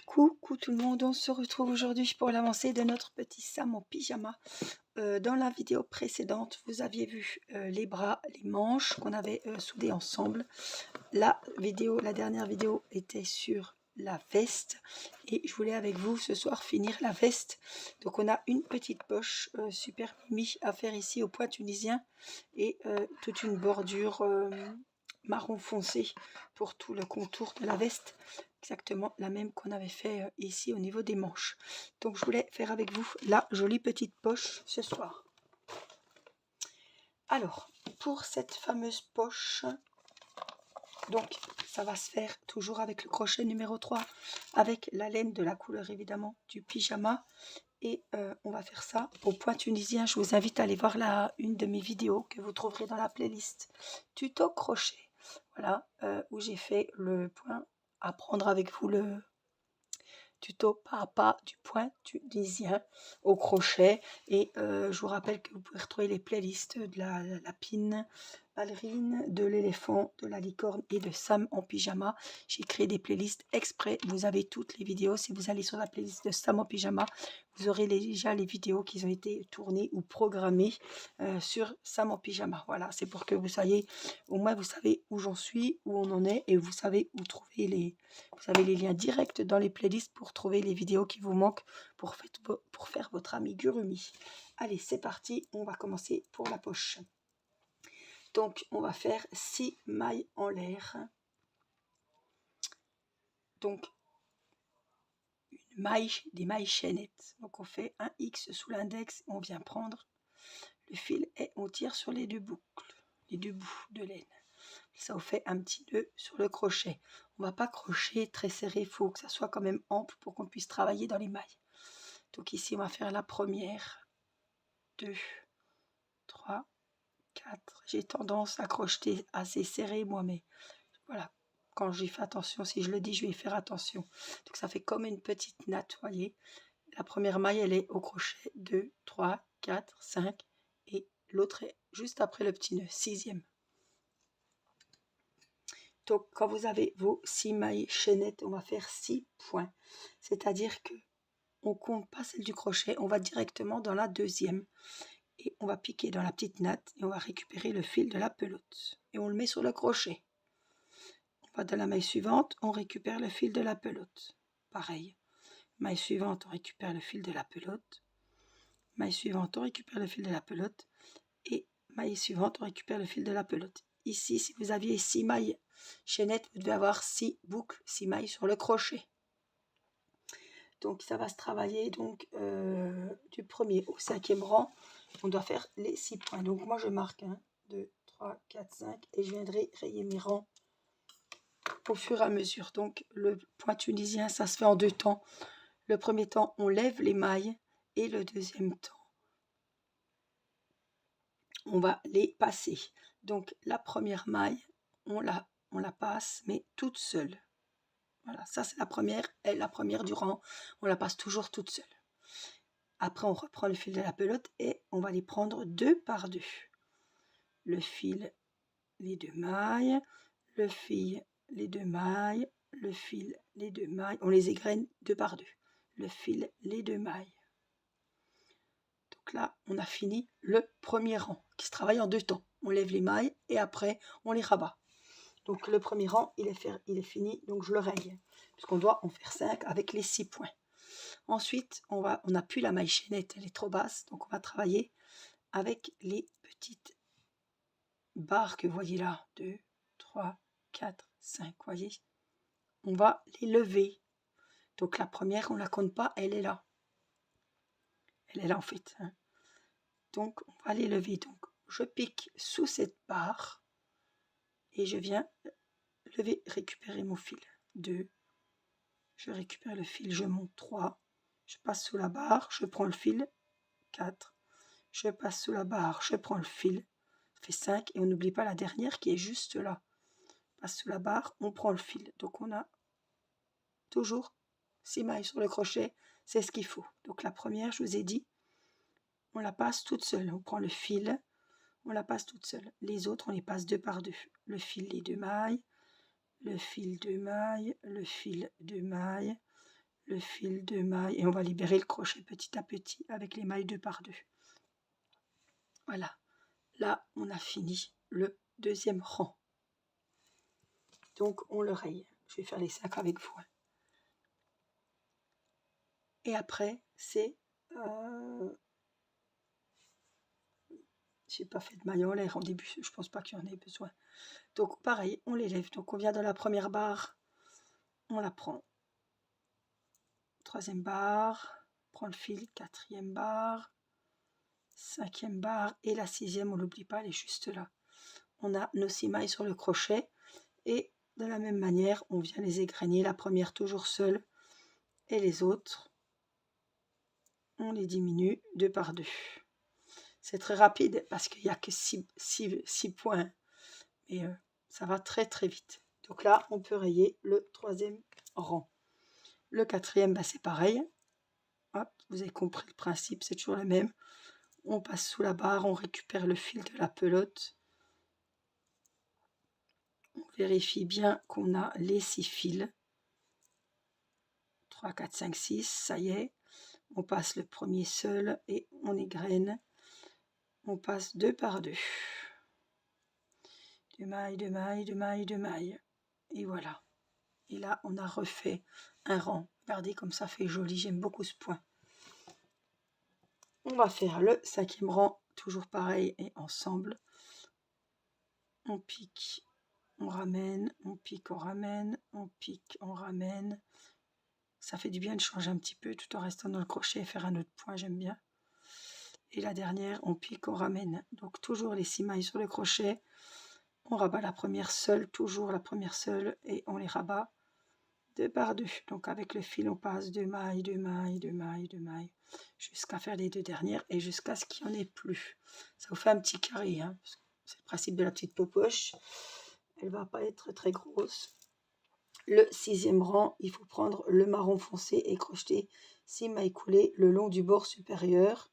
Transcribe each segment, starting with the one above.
Coucou tout le monde, on se retrouve aujourd'hui pour l'avancée de notre petit Sam en pyjama. Dans la vidéo précédente, vous aviez vu les bras, les manches qu'on avait soudés ensemble. La dernière vidéo était sur la veste et je voulais avec vous ce soir finir la veste. Donc on a une petite poche super mimi à faire ici au point tunisien et toute une bordure marron foncé pour tout le contour de la veste, exactement la même qu'on avait fait ici au niveau des manches. Donc je voulais faire avec vous la jolie petite poche ce soir. Alors pour cette fameuse poche, donc ça va se faire toujours avec le crochet numéro 3, avec la laine de la couleur évidemment du pyjama. Et on va faire ça au point tunisien. Je vous invite à aller voir une de mes vidéos que vous trouverez dans la playlist tuto crochet. Voilà, où j'ai fait le point, apprendre avec vous le tuto pas à pas du point tunisien au crochet. Et je vous rappelle que vous pouvez retrouver les playlists de la lapine, ballerine, de l'éléphant, de la licorne et de Sam en pyjama. J'ai créé des playlists exprès. Vous avez toutes les vidéos. Si vous allez sur la playlist de Sam en pyjama, vous aurez déjà les vidéos qui ont été tournées ou programmées sur Sam en pyjama. Voilà, c'est pour que vous soyez, au moins vous savez où j'en suis, où on en est, et vous savez où trouver vous avez les liens directs dans les playlists pour trouver les vidéos qui vous manquent pour faire votre amigurumi. Allez, c'est parti, on va commencer pour la poche. Donc, on va faire 6 mailles en l'air. Donc, des mailles chaînettes. Donc, on fait un X sous l'index, on vient prendre le fil et on tire sur les deux boucles, les deux bouts de laine. Ça vous fait un petit nœud sur le crochet. On va pas crocher très serré, il faut que ça soit quand même ample pour qu'on puisse travailler dans les mailles. Donc ici, on va faire la première, 2, 3, 4. J'ai tendance à crocheter assez serré, moi, mais voilà, quand j'y fais attention, si je le dis, je vais y faire attention. Donc ça fait comme une petite natte, voyez. La première maille, elle est au crochet, 2, 3, 4, 5, et l'autre est juste après le petit nœud, 6e. Donc, quand vous avez vos 6 mailles chaînettes, on va faire 6 points. C'est-à-dire que on compte pas celle du crochet, on va directement dans la deuxième. Et on va piquer dans la petite natte et on va récupérer le fil de la pelote. Et on le met sur le crochet. On va dans la maille suivante, on récupère le fil de la pelote. Pareil. Maille suivante, on récupère le fil de la pelote. Maille suivante, on récupère le fil de la pelote. Et maille suivante, on récupère le fil de la pelote. Ici, si vous aviez 6 mailles chaînettes, vous devez avoir 6 boucles, 6 mailles sur le crochet. Donc ça va se travailler donc du premier au 5e rang. On doit faire les 6 points. Donc moi je marque 1, 2, 3, 4, 5 et je viendrai rayer mes rangs au fur et à mesure. Donc le point tunisien, ça se fait en 2 temps. Le premier temps, on lève les mailles et le deuxième temps, on va les passer. Donc la première maille, on la passe, mais toute seule. Voilà, ça c'est la première, et la première du rang, on la passe toujours toute seule. Après, on reprend le fil de la pelote et on va les prendre 2 par 2. Le fil, les 2 mailles, le fil, les 2 mailles, le fil, les 2 mailles. On les égrène 2 par 2. Le fil, les 2 mailles. Donc là, on a fini le premier rang qui se travaille en 2 temps. On lève les mailles et après, on les rabat. Donc le premier rang, il est fini, donc je le raye. Puisqu'on doit en faire 5 avec les 6 points. Ensuite, on n'a plus la maille chaînette, elle est trop basse, donc on va travailler avec les petites barres que vous voyez là, 2, 3, 4, 5, voyez. On va les lever. Donc la première, on ne la compte pas, elle est là. Elle est là en fait. Hein. Donc on va les lever. Donc je pique sous cette barre et je viens lever, récupérer mon fil. 2, je récupère le fil, je monte 3, je passe sous la barre, je prends le fil, 4, je passe sous la barre, je prends le fil, ça fait 5 et on n'oublie pas la dernière qui est juste là. On passe sous la barre, on prend le fil. Donc on a toujours 6 mailles sur le crochet, c'est ce qu'il faut. Donc la première, je vous ai dit, on la passe toute seule. On prend le fil, on la passe toute seule. Les autres, on les passe 2 par 2. Le fil, les 2 mailles, le fil 2 mailles, le fil 2 mailles, le fil de maille et on va libérer le crochet petit à petit avec les mailles 2 par 2. Voilà, là on a fini le deuxième rang. Donc on le raye. Je vais faire les 5 avec vous. Et après c'est j'ai pas fait de maille en l'air en début, je pense pas qu'il y en ait besoin. Donc pareil, on les lève. Donc on vient de la première barre, on la prend. Troisième barre, on prend le fil, quatrième barre, cinquième barre et la sixième, on n'oublie pas, elle est juste là. On a nos 6 mailles sur le crochet et de la même manière, on vient les égrainer. La première toujours seule et les autres, on les diminue 2 par 2. C'est très rapide parce qu'il n'y a que 6 points, mais ça va très très vite. Donc là, on peut rayer le troisième rang. Le quatrième, bah, c'est pareil. Hop, vous avez compris le principe, c'est toujours le même. On passe sous la barre, on récupère le fil de la pelote. On vérifie bien qu'on a les 6 fils. 3, 4, 5, 6, ça y est. On passe le premier seul et on égrène. On passe 2 par 2. 2 mailles, 2 mailles, 2 mailles, 2 mailles. Et voilà. Et là, on a refait un rang. Regardez comme ça fait joli, j'aime beaucoup ce point. On va faire le 5e rang, toujours pareil et ensemble. On pique, on ramène, on pique, on ramène, on pique, on ramène. Ça fait du bien de changer un petit peu tout en restant dans le crochet et faire un autre point, j'aime bien. Et la dernière, on pique, on ramène. Donc toujours les 6 mailles sur le crochet. On rabat la première seule, toujours la première seule, et on les rabat 2 par 2. Donc avec le fil, on passe 2 mailles, 2 mailles, 2 mailles, 2 mailles, jusqu'à faire les 2 dernières et jusqu'à ce qu'il n'y en ait plus. Ça vous fait un petit carré, hein, c'est le principe de la petite popoche. Elle va pas être très grosse. Le 6e rang, il faut prendre le marron foncé et crocheter 6 mailles coulées le long du bord supérieur.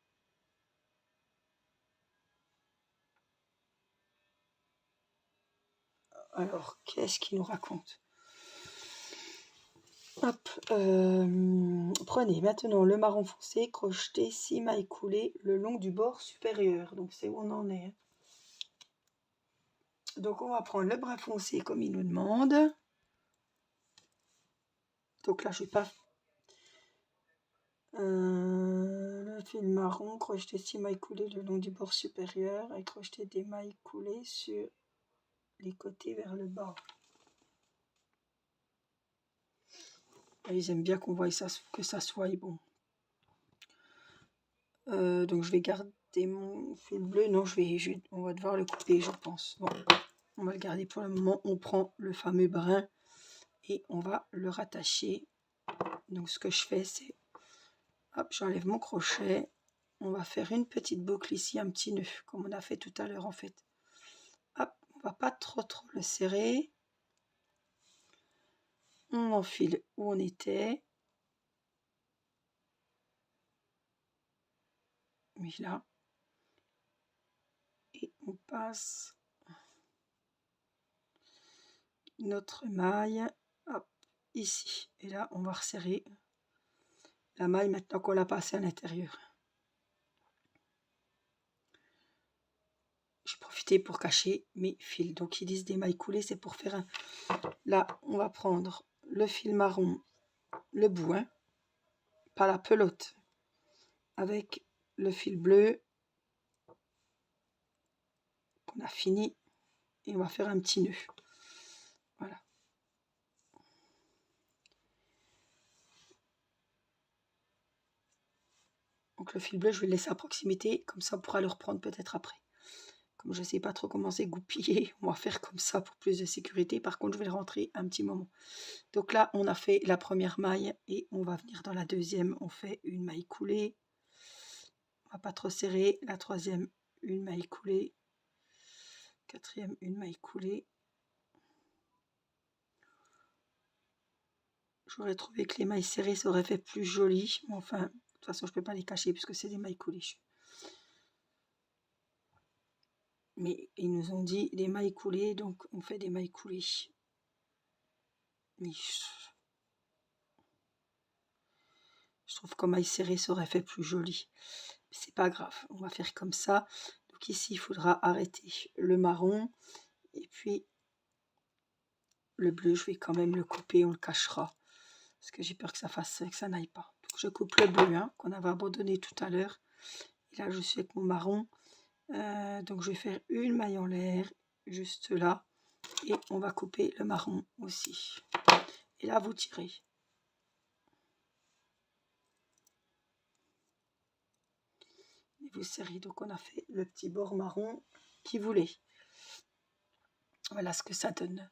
Alors, qu'est-ce qu'il nous raconte? Hop, prenez maintenant le marron foncé, crochetez 6 mailles coulées le long du bord supérieur. Donc c'est où on en est. Donc on va prendre le brun foncé comme il nous demande. Donc là je vais pas... le fil marron, crocheter 6 mailles coulées le long du bord supérieur et crocheter des mailles coulées sur les côtés vers le bas. Et ils aiment bien qu'on voit ça, que ça soit bon. Donc je vais garder mon fil bleu. Non, on va devoir le couper, je pense. Bon, on va le garder pour le moment. On prend le fameux brin et on va le rattacher. Donc ce que je fais, c'est... Hop, j'enlève mon crochet. On va faire une petite boucle ici, un petit nœud, comme on a fait tout à l'heure en fait. Hop, on va pas trop le serrer. On enfile où on était. Oui, là. Et on passe notre maille, hop, ici. Et là, on va resserrer la maille maintenant qu'on l'a passée à l'intérieur. J'ai profité pour cacher mes fils. Donc, ils disent des mailles coulées, c'est pour faire un... Là, on va prendre le fil marron, le bout, hein, pas la pelote, avec le fil bleu qu'on a fini. Et on va faire un petit nœud. Voilà. Donc le fil bleu, je vais le laisser à proximité, comme ça on pourra le reprendre peut-être après. Comme je ne sais pas trop comment c'est goupillé, on va faire comme ça pour plus de sécurité. Par contre, je vais le rentrer un petit moment. Donc là, on a fait la première maille et on va venir dans la deuxième. On fait une maille coulée. On va pas trop serrer. La troisième, une maille coulée. Quatrième, une maille coulée. J'aurais trouvé que les mailles serrées, ça aurait fait plus joli. Mais enfin, de toute façon, je ne peux pas les cacher puisque c'est des mailles coulées. Mais ils nous ont dit des mailles coulées, donc on fait des mailles coulées. Mais Je trouve qu'en maille serrée, ça aurait fait plus joli. Mais c'est pas grave, on va faire comme ça. Donc ici, il faudra arrêter le marron. Et puis, le bleu, je vais quand même le couper, on le cachera. Parce que j'ai peur que ça n'aille pas. Donc je coupe le bleu, hein, qu'on avait abandonné tout à l'heure. Et là, je suis avec mon marron. Donc je vais faire une maille en l'air, juste là. Et on va couper le marron aussi. Et là, vous tirez. Et vous serrez. Donc on a fait le petit bord marron qui voulait. Voilà ce que ça donne.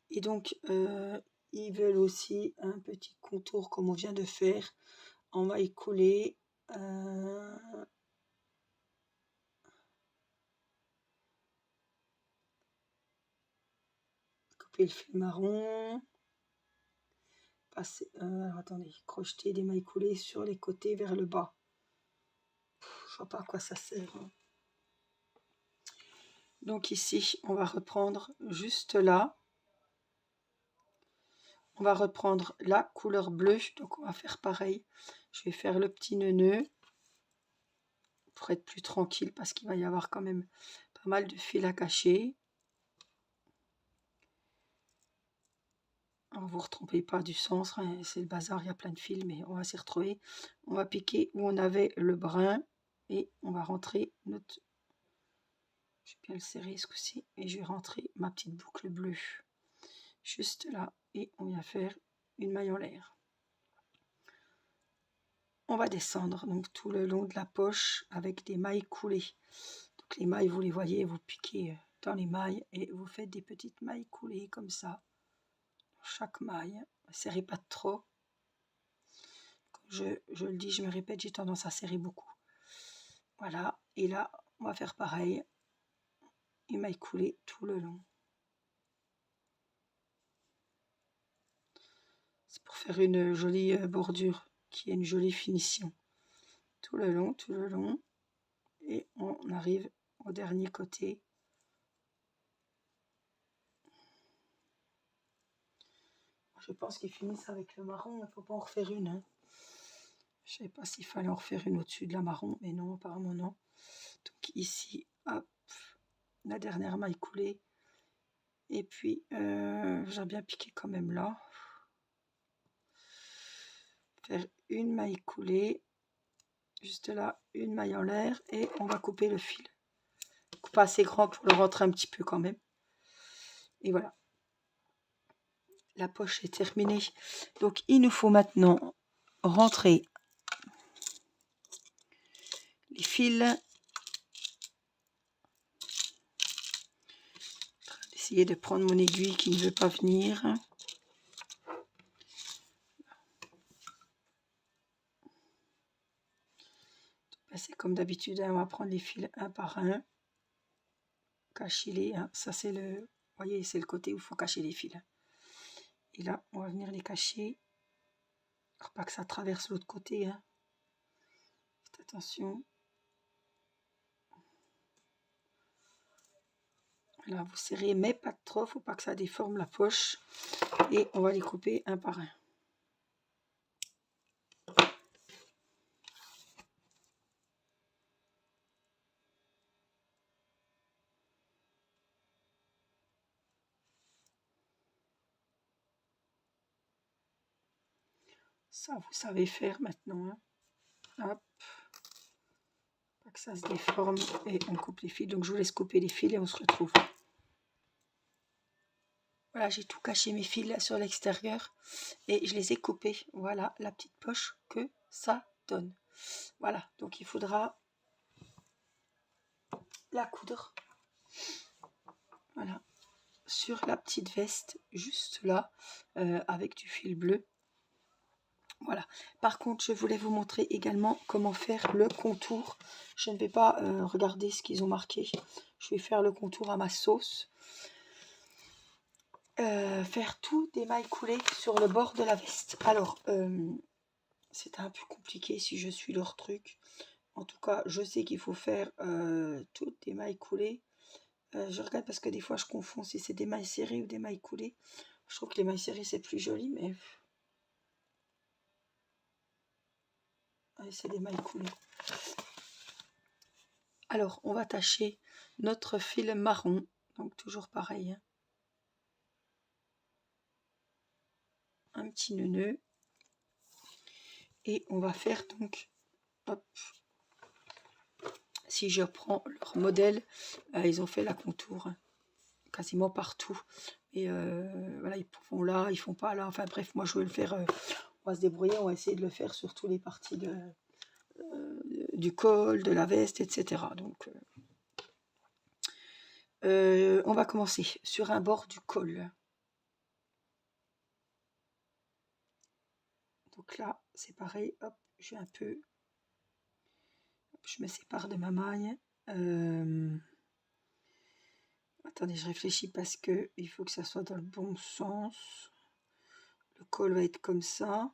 Et donc, ils veulent aussi un petit contour comme on vient de faire en maille coulée. Couper le fil marron. Passer, alors attendez, crocheter des mailles coulées sur les côtés vers le bas. Je vois pas à quoi ça sert. Hein. Donc ici, on va reprendre juste là. On va reprendre la couleur bleue. Donc on va faire pareil. Je vais faire le petit nœud pour être plus tranquille parce qu'il va y avoir quand même pas mal de fils à cacher. Alors vous ne vous retrompez pas du sens, hein, c'est le bazar, il y a plein de fils, mais on va s'y retrouver. On va piquer où on avait le brun et on va rentrer notre... Je vais bien le serrer ce coup-ci et je vais rentrer ma petite boucle bleue. Juste là et on vient faire une maille en l'air. On va descendre donc tout le long de la poche avec des mailles coulées. Donc les mailles, vous les voyez, vous piquez dans les mailles et vous faites des petites mailles coulées comme ça. Chaque maille, ne serrez pas trop. Je le dis, je me répète, j'ai tendance à serrer beaucoup. Voilà, et là, on va faire pareil. Une maille coulée tout le long. C'est pour faire une jolie bordure, qui ait une jolie finition. Tout le long, tout le long. Et on arrive au dernier côté. Je pense qu'ils finissent avec le marron, il ne faut pas en refaire une. Hein. Je ne savais pas s'il fallait en refaire une au-dessus de la marron, mais non, apparemment non. Donc ici, hop, la dernière maille coulée. Et puis, j'ai bien piqué quand même là. Faire une maille coulée. Juste là, une maille en l'air. Et on va couper le fil. Pas assez grand pour le rentrer un petit peu quand même. Et voilà. La poche est terminée. Donc, il nous faut maintenant rentrer les fils. Essayer de prendre mon aiguille qui ne veut pas venir. C'est comme d'habitude, on va prendre les fils un par un. Cacher-les. Hein. Ça, c'est le... Vous voyez, c'est le côté où il faut cacher les fils. Et là, on va venir les cacher. Alors, pas que ça traverse l'autre côté. Hein. Faites attention. Là, vous serrez, mais pas trop. Faut pas que ça déforme la poche. Et on va les couper un par un. Ça, vous savez faire maintenant. Hein. Hop. Pas que ça se déforme. Et on coupe les fils. Donc, je vous laisse couper les fils et on se retrouve. Voilà, j'ai tout caché mes fils sur l'extérieur. Et je les ai coupés. Voilà la petite poche que ça donne. Voilà. Donc, il faudra la coudre. Voilà. Sur la petite veste, juste là, avec du fil bleu. Voilà. Par contre, je voulais vous montrer également comment faire le contour. Je ne vais pas regarder ce qu'ils ont marqué. Je vais faire le contour à ma sauce. Faire tout des mailles coulées sur le bord de la veste. Alors, c'est un peu compliqué si je suis leur truc. En tout cas, je sais qu'il faut faire toutes des mailles coulées. Je regarde parce que des fois, je confonds si c'est des mailles serrées ou des mailles coulées. Je trouve que les mailles serrées, c'est plus joli, mais... Allez, c'est des mailles coulées. Alors, on va attacher notre fil marron. Donc, toujours pareil. Hein. Un petit nœud. Et on va faire donc... Hop. Si je reprends leur modèle, ils ont fait la contour. Hein, quasiment partout. Et voilà, ils font là, ils font pas là. Enfin bref, moi je vais le faire... on va se débrouiller, on va essayer de le faire sur toutes les parties du col, de la veste, etc. Donc... on va commencer sur un bord du col. Donc là, c'est pareil, hop, je vais un peu, je me sépare de ma maille. Attendez, je réfléchis parce que il faut que ça soit dans le bon sens. Le col va être comme ça.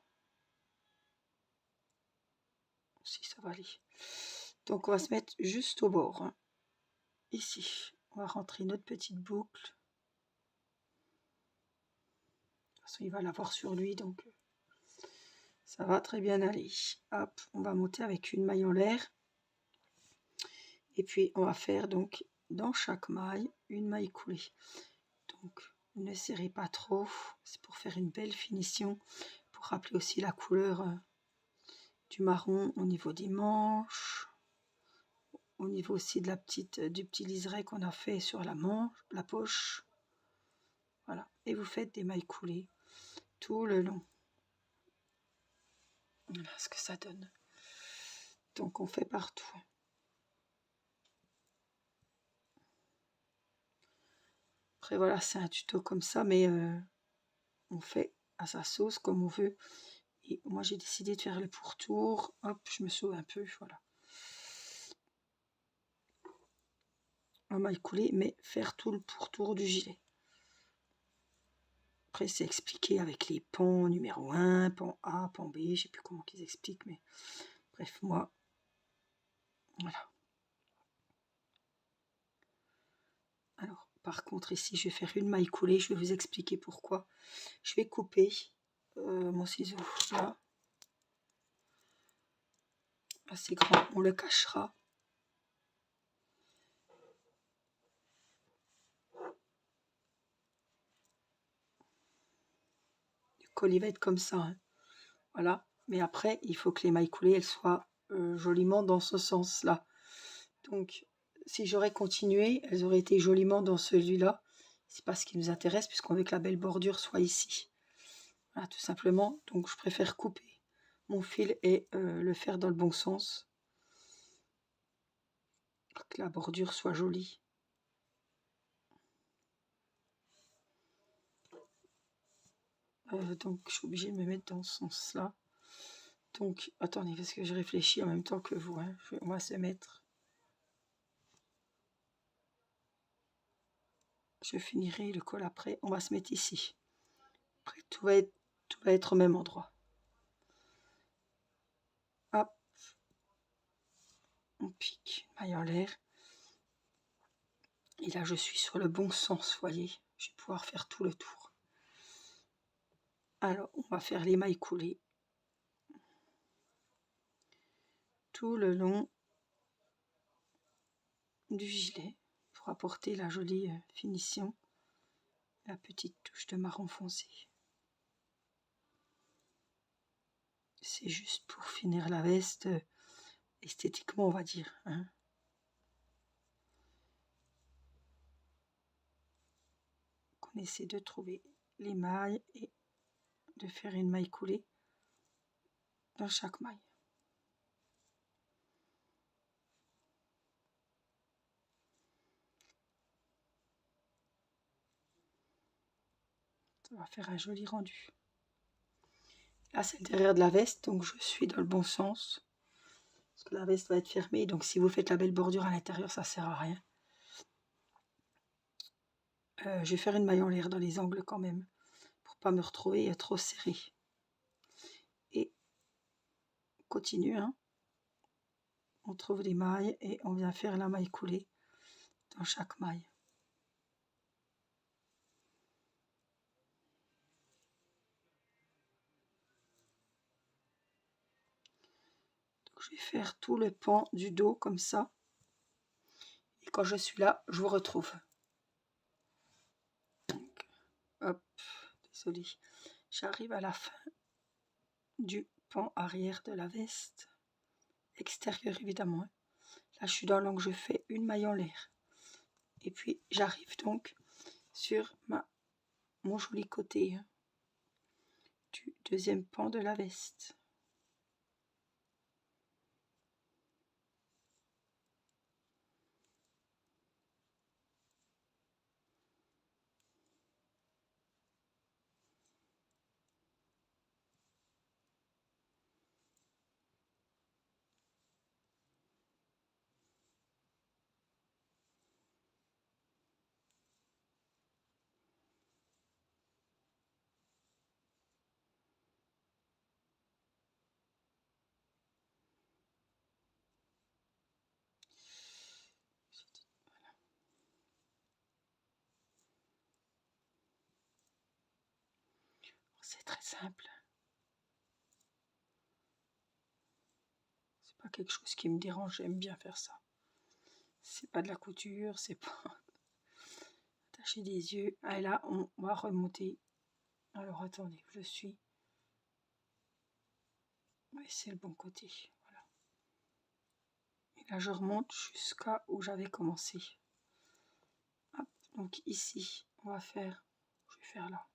Si ça va aller. Donc on va se mettre juste au bord. Hein. Ici, on va rentrer notre petite boucle. De toute façon, il va l'avoir sur lui, donc ça va très bien aller. Hop, on va monter avec une maille en l'air. Et puis on va faire donc dans chaque maille une maille coulée. Donc ne serrez pas trop, c'est pour faire une belle finition, pour rappeler aussi la couleur du marron au niveau des manches, au niveau aussi de du petit liseré qu'on a fait sur la manche, la poche. Voilà, et vous faites des mailles coulées tout le long. Voilà ce que ça donne. Donc on fait partout. Après voilà, c'est un tuto comme ça, mais on fait à sa sauce comme on veut. Et moi j'ai décidé de faire le pourtour. Hop, je me sauve un peu, voilà. En maille coulée, mais faire tout le pourtour du gilet. Après c'est expliqué avec les pans numéro 1, pan A, pan B, je sais plus comment qu'ils expliquent, mais bref, moi, voilà. Alors, par contre, ici, je vais faire une maille coulée, je vais vous expliquer pourquoi. Je vais couper mon ciseau là. Assez grand, on le cachera. Le col, il va être comme ça, hein. Voilà. Mais après, il faut que les mailles coulées, elles soient joliment dans ce sens-là. Donc, si j'aurais continué, elles auraient été joliment dans celui-là. C'est pas ce qui nous intéresse, puisqu'on veut que la belle bordure soit ici. Voilà, tout simplement. Donc, je préfère couper mon fil et le faire dans le bon sens. Pour que la bordure soit jolie. Donc, je suis obligée de me mettre dans ce sens-là. Donc, attendez, parce que je réfléchis en même temps que vous. Hein. On va se mettre... Je finirai le col après. On va se mettre ici. Après, tout va être au même endroit. Hop. On pique une maille en l'air. Et là, je suis sur le bon sens, vous voyez. Je vais pouvoir faire tout le tour. Alors, on va faire les mailles coulées. Tout le long du gilet. Pour apporter la jolie finition. La petite touche de marron foncé. C'est juste pour finir la veste esthétiquement, on va dire. Hein. On essaie de trouver les mailles et de faire une maille coulée dans chaque maille. Ça va faire un joli rendu. Là, c'est le derrière de la veste, donc je suis dans le bon sens. Parce que la veste va être fermée, donc si vous faites la belle bordure à l'intérieur, ça ne sert à rien. Je vais faire une maille en l'air dans les angles quand même, pour pas me retrouver trop serré. Et on continue, hein. On trouve les mailles et on vient faire la maille coulée dans chaque maille. je vais faire tout le pan du dos comme ça. Et quand je suis là, je vous retrouve. Donc, hop, désolé. J'arrive à la fin du pan arrière de la veste. Extérieur évidemment. Là, je suis dans l'angle, je fais une maille en l'air. Et puis, j'arrive donc sur mon joli côté du deuxième pan de la veste. C'est très simple. C'est pas quelque chose qui me dérange, j'aime bien faire ça. C'est pas de la couture, c'est pas attacher des yeux. Et là, on va remonter. Alors attendez, je suis. Oui, c'est le bon côté. Voilà. Et là, je remonte jusqu'à où j'avais commencé. Hop, donc ici, on va faire. Je vais faire là.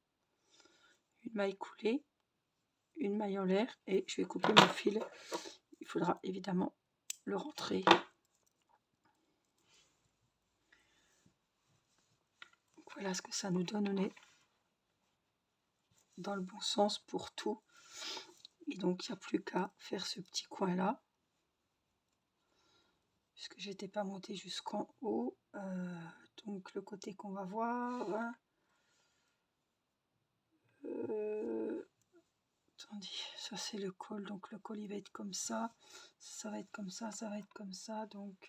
Une maille coulée, une maille en l'air et je vais couper mon fil. Il faudra évidemment le rentrer. Donc voilà ce que ça nous donne. On est dans le bon sens pour tout. Et donc il n'y a plus qu'à faire ce petit coin là. Puisque j'étais pas montée jusqu'en haut. Donc le côté qu'on va voir. Attendez, ça c'est le col. Donc le col il va être comme ça. Ça va être comme ça, ça va être comme ça. Donc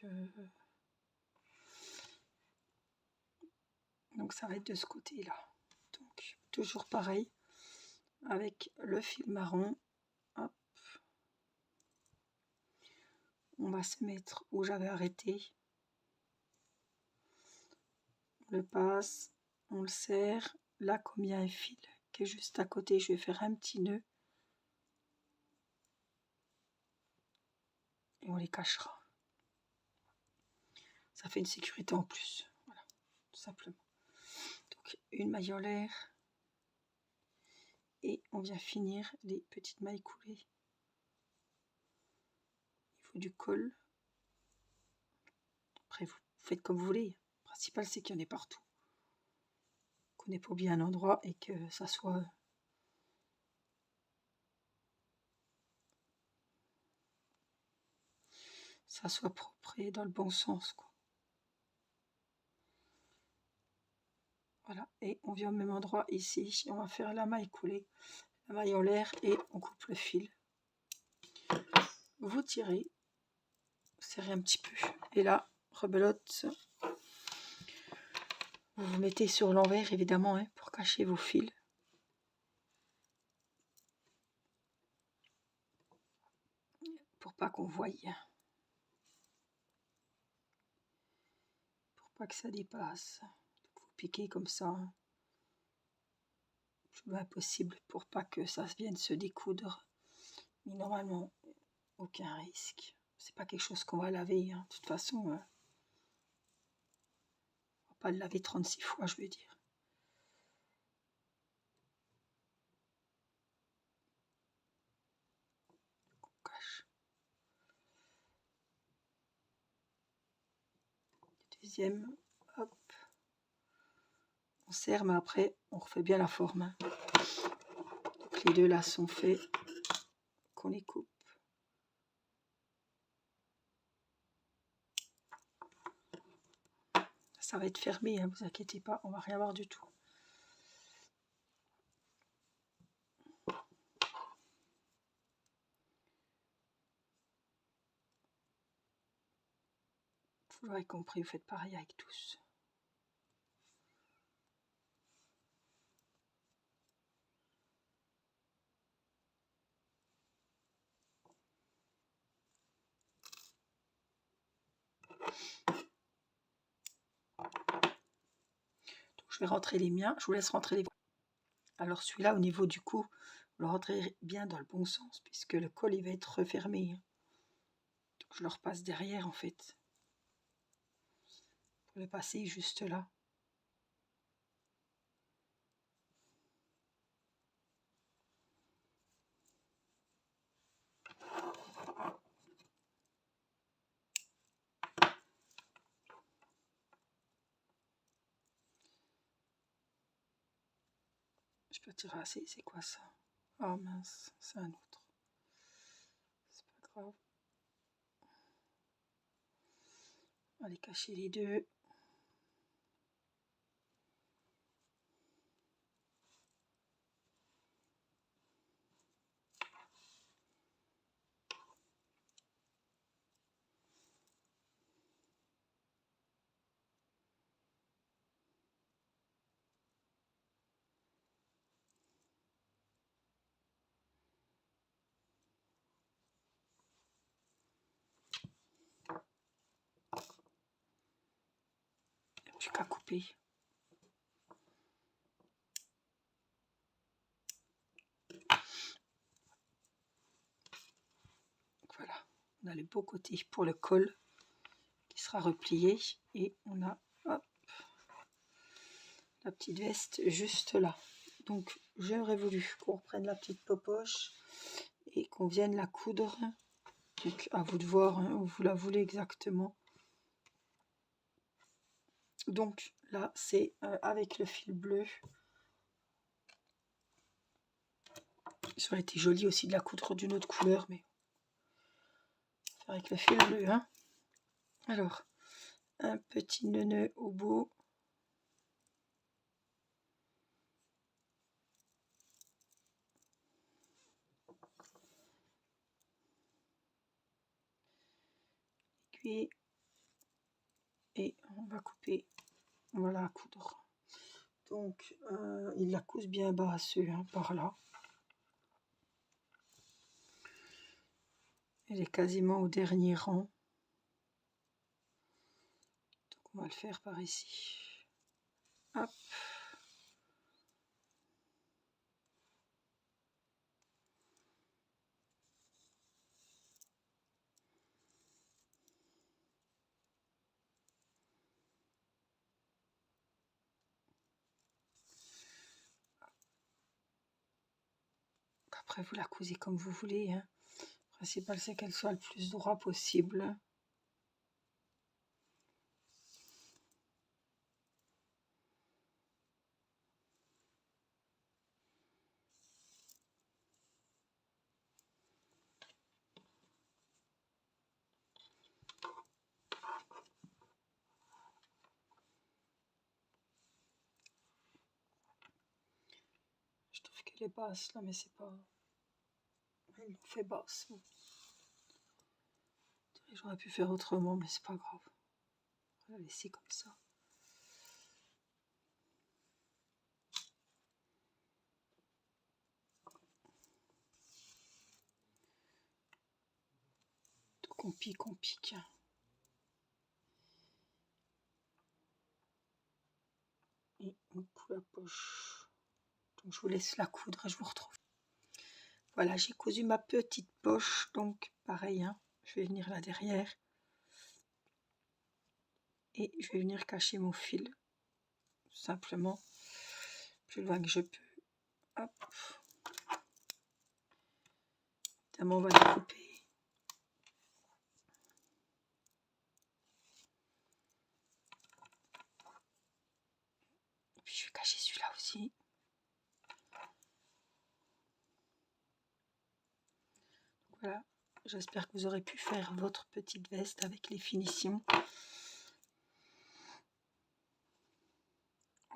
ça va être de ce côté là. Donc toujours pareil. Avec le fil marron. Hop. On va se mettre où j'avais arrêté. On le passe, on le serre. Là, comme il y a un fil qui est juste à côté, je vais faire un petit nœud. Et on les cachera. Ça fait une sécurité en plus. Voilà, tout simplement. Donc, une maille en l'air. Et on vient finir les petites mailles coulées. Il faut du col. Après, vous faites comme vous voulez. Le principal, c'est qu'il y en ait partout. Qu'on ait pas bien un endroit et que ça soit... ça soit propre et dans le bon sens, quoi. Voilà, et on vient au même endroit ici. On va faire la maille coulée, la maille en l'air et on coupe le fil. Vous tirez, serrez un petit peu. Et là, rebelote, vous vous mettez sur l'envers évidemment hein, pour cacher vos fils. Pour pas qu'on voie. Pour pas que ça dépasse. Donc vous piquez comme ça. C'est impossible pour pas que ça vienne se découdre. Mais normalement, aucun risque. C'est pas quelque chose qu'on va laver. Hein. De toute façon, on va pas le laver 36 fois, je veux dire. On cache. Deuxième, hop. On serre, mais après, on refait bien la forme. Hein. Donc les deux là sont faits, qu'on les coupe. Ça va être fermé, hein, vous inquiétez pas, on va rien voir du tout. Vous l'aurez compris, vous faites pareil avec tous. je vais rentrer les miens, je vous laisse rentrer les vôtres. Alors celui-là, au niveau du cou, vous le rentrez bien dans le bon sens, puisque le col, il va être refermé. Donc je le repasse derrière, en fait. Pour le passer juste là. Je peux tirer assez, c'est quoi ça? Oh mince, c'est un autre. C'est pas grave. On va les cacher les deux. Plus qu'à couper. Voilà, on a le beau côté pour le col qui sera replié et on a hop, la petite veste juste là. Donc j'aurais voulu qu'on reprenne la petite popoche et qu'on vienne la coudre. Donc à vous de voir où vous la voulez exactement. Donc là c'est avec le fil bleu. Ça aurait été joli aussi de la coudre d'une autre couleur, mais avec le fil bleu. Hein. Alors, un petit nœud au bout. Aiguille. Et on va couper, on va la coudre. Donc, il la couse bien basse, hein, par là. Elle est quasiment au dernier rang. Donc, on va le faire par ici. Hop. Après, vous la cousez comme vous voulez. Hein. Le principal, c'est qu'elle soit le plus droit possible. Je trouve qu'elle est basse là, mais c'est pas... Elle nous fait basse. J'aurais pu faire autrement, mais c'est pas grave. On va la laisser comme ça. Donc on pique, on pique. Et on coud la poche. Donc je vous laisse la coudre et je vous retrouve. Voilà, j'ai cousu ma petite poche, donc pareil, hein, je vais venir là derrière et je vais venir cacher mon fil, tout simplement, plus loin que je peux. Hop. Évidemment, on va le couper. Et puis je vais cacher celui-là aussi. Voilà, j'espère que vous aurez pu faire votre petite veste avec les finitions.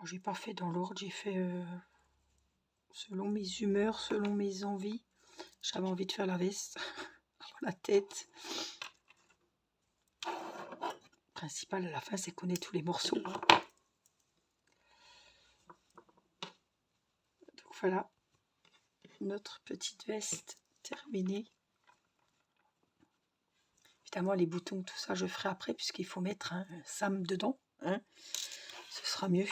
J'ai pas fait dans l'ordre, j'ai fait selon mes humeurs, selon mes envies. J'avais envie de faire la veste, la tête. Le principal à la fin, c'est qu'on ait tous les morceaux. Donc voilà, notre petite veste terminée. Évidemment, les boutons, tout ça, je ferai après, puisqu'il faut mettre un Sam dedans. Hein. Ce sera mieux.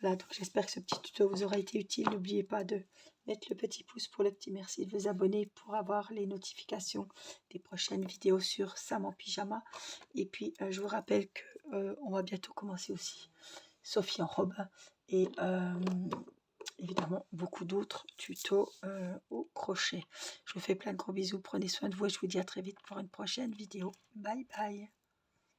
Voilà, donc j'espère que ce petit tuto vous aura été utile. N'oubliez pas de mettre le petit pouce pour le petit merci, de vous abonner pour avoir les notifications des prochaines vidéos sur Sam en pyjama. Et puis, je vous rappelle que on va bientôt commencer aussi Sophie en robe et évidemment beaucoup d'autres tutos au crochet. Je vous fais plein de gros bisous, prenez soin de vous et je vous dis à très vite pour une prochaine vidéo. Bye bye.